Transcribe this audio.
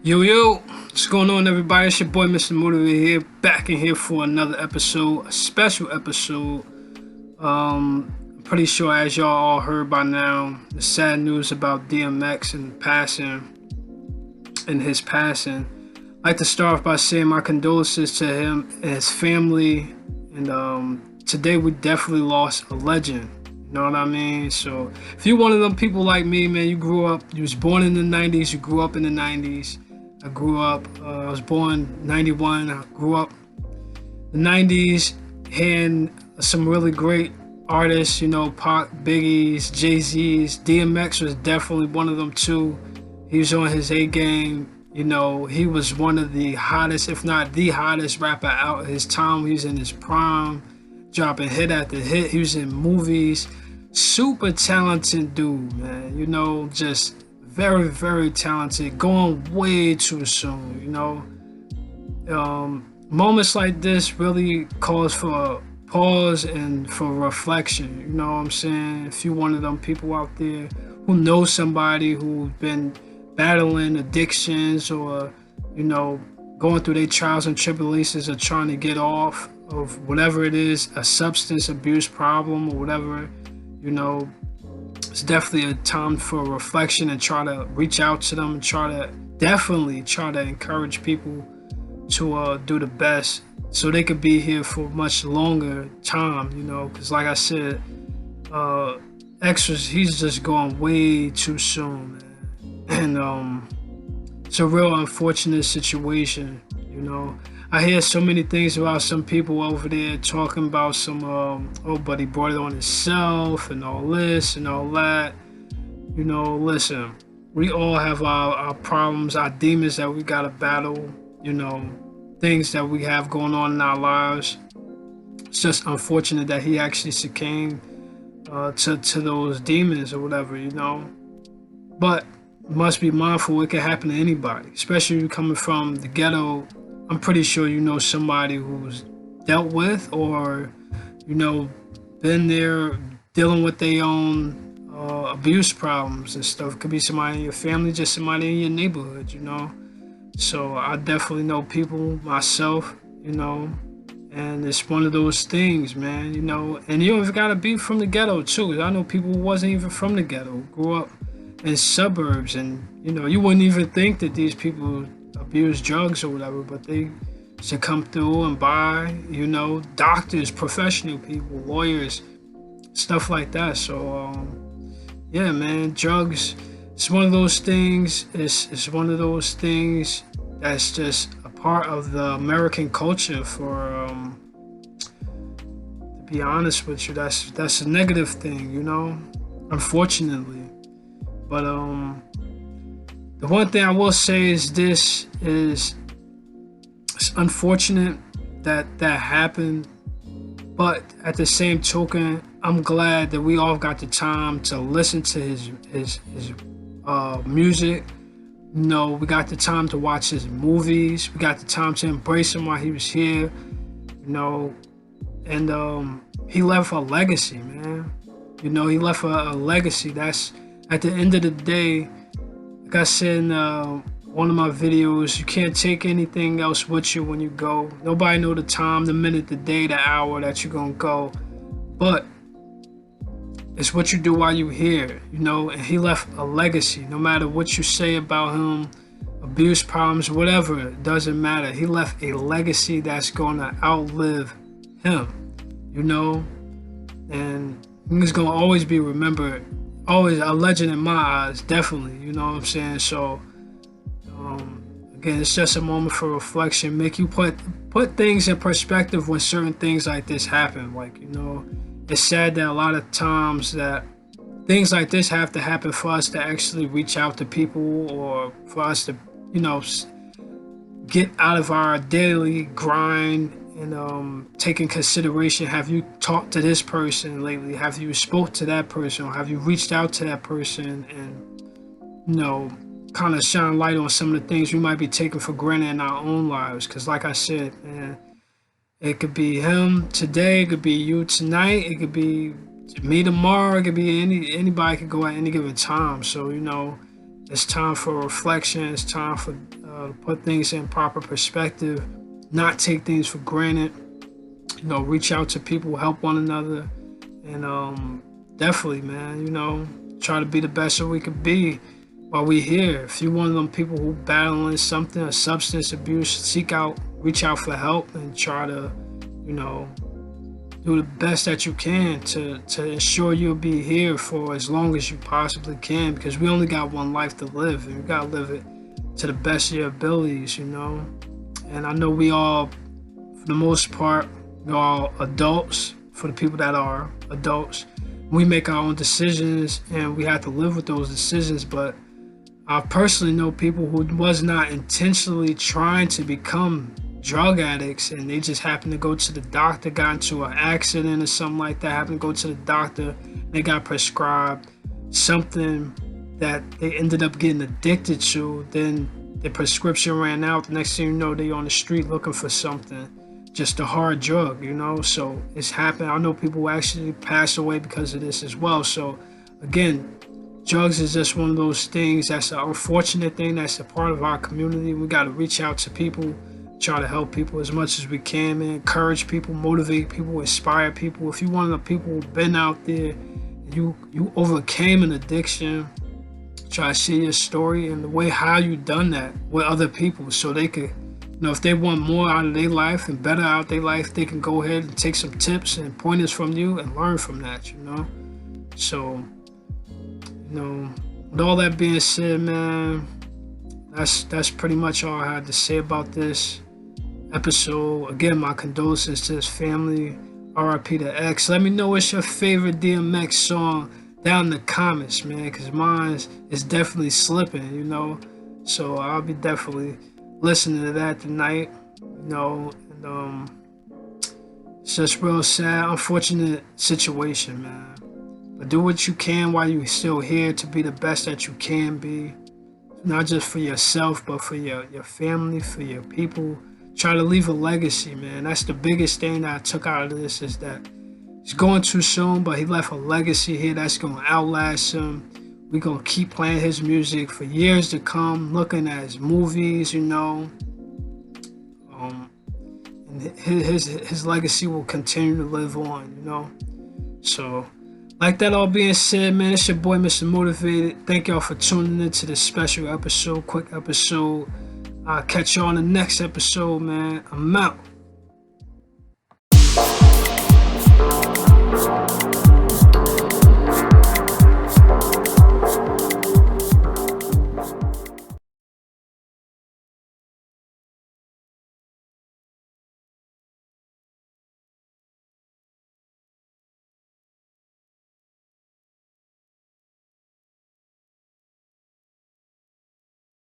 Yo, what's going on, everybody? It's your boy, Mr. Motivator here, back in here for another episode, a special episode. I'm pretty sure, as y'all all heard by now, the sad news about DMX and his passing. I'd like to start off by saying my condolences to him and his family. And today we definitely lost a legend. You know what I mean? So if you're one of them people like me, man, you was born in the 90s, you grew up in the 90s. I was born 91. I grew up the 90s, hearing some really great artists, Pac, Biggie's, Jay-Z's. DMX was definitely one of them too. He was on his A game. He was one of the hottest, if not the hottest rapper out at his time. He was in his prime, dropping hit after hit. He was in movies. Super talented dude, man. Just very, very talented. Going way too soon, Moments like this really calls for pause and for reflection. You know what I'm saying? If you're one of them people out there who know somebody who's been battling addictions or, going through their trials and tribulations of trying to get off of whatever it is, a substance abuse problem or whatever, it's definitely a time for reflection and try to reach out to them and try to encourage people to do the best so they could be here for much longer time, because like I said, he's just going way too soon, man. And it's a real unfortunate situation. I hear so many things about some people over there talking about some but he brought it on himself and all this and all that. Listen, we all have our problems, our demons that we gotta battle, things that we have going on in our lives. It's just unfortunate that he actually succumbed to those demons or whatever, But must be mindful, it can happen to anybody, especially if you're coming from the ghetto. I'm pretty sure you know somebody who's dealt with or, been there dealing with their own abuse problems and stuff. It could be somebody in your family, just somebody in your neighborhood, So I definitely know people myself, and it's one of those things, man, and you don't even gotta be from the ghetto too. 'Cause I know people who wasn't even from the ghetto, grew up in suburbs, and you wouldn't even think that these people abuse drugs or whatever, but they should come through and buy, doctors, professional people, lawyers, stuff like that. So yeah, man, drugs, it's one of those things. It's one of those things that's just a part of the American culture. To be honest with you, that's a negative thing, unfortunately. But the one thing I will say is it's unfortunate that happened, but at the same token, I'm glad that we all got the time to listen to his music. We got the time to watch his movies. We got the time to embrace him while he was here, and he left a legacy, man. He left a legacy. That's, at the end of the day, like I said in one of my videos, you can't take anything else with you when you go. Nobody know the time, the minute, the day, the hour that you're gonna go. But it's what you do while you're here, and he left a legacy. No matter what you say about him, abuse problems, whatever, it doesn't matter. He left a legacy that's gonna outlive him, and he's gonna always be remembered. Always a legend in my eyes, definitely, you know what I'm saying? So, again, it's just a moment for reflection, make you put things in perspective when certain things like this happen. Like, it's sad that a lot of times that things like this have to happen for us to actually reach out to people or for us to, get out of our daily grind and take in consideration, have you talked to this person lately? Have you spoke to that person? Or have you reached out to that person and, kind of shine light on some of the things we might be taking for granted in our own lives? Because like I said, man, it could be him today, it could be you tonight, it could be me tomorrow, it could be anybody could go at any given time. So, it's time for reflection, it's time for put things in proper perspective, not take things for granted. Reach out to people, help one another, and definitely, man, try to be the best that we could be while we're here. If you're one of them people who battling something, a substance abuse, reach out for help, and try to, do the best that you can to ensure you'll be here for as long as you possibly can, because we only got one life to live, and you gotta live it to the best of your abilities, And I know we all, for the most part, we're all adults. For the people that are adults, we make our own decisions, and we have to live with those decisions. But I personally know people who was not intentionally trying to become drug addicts, and they just happened to go to the doctor, got into an accident or something like that, happened to go to the doctor, they got prescribed something that they ended up getting addicted to. Then the prescription ran out. The next thing you know, they on the street looking for something, just a hard drug, So it's happened. I know people who actually pass away because of this as well. So again, drugs is just one of those things that's an unfortunate thing, that's a part of our community. We got to reach out to people, try to help people as much as we can, man. Encourage people, motivate people, inspire people. If you're one of the people who've been out there, you overcame an addiction, try to share your story and the way how you done that with other people, so they could, if they want more out of their life and better out of their life, they can go ahead and take some tips and pointers from you and learn from that, So, with all that being said, man, that's pretty much all I had to say about this episode. Again, my condolences to his family. RIP to X. Let me know what's your favorite DMX song down in the comments, man, because mine is definitely slipping, So I'll be definitely listening to that tonight, and it's just real sad, unfortunate situation, man. But do what you can while you're still here to be the best that you can be, not just for yourself, but for your family, for your people. Try to leave a legacy, man. That's the biggest thing that I took out of this, is that he's going too soon, but he left a legacy here that's going to outlast him. We're going to keep playing his music for years to come, looking at his movies, And his legacy will continue to live on, So, like that all being said, man, it's your boy, Mr. Motivated. Thank y'all for tuning in to this special episode, quick episode. I'll catch y'all on the next episode, man. I'm out.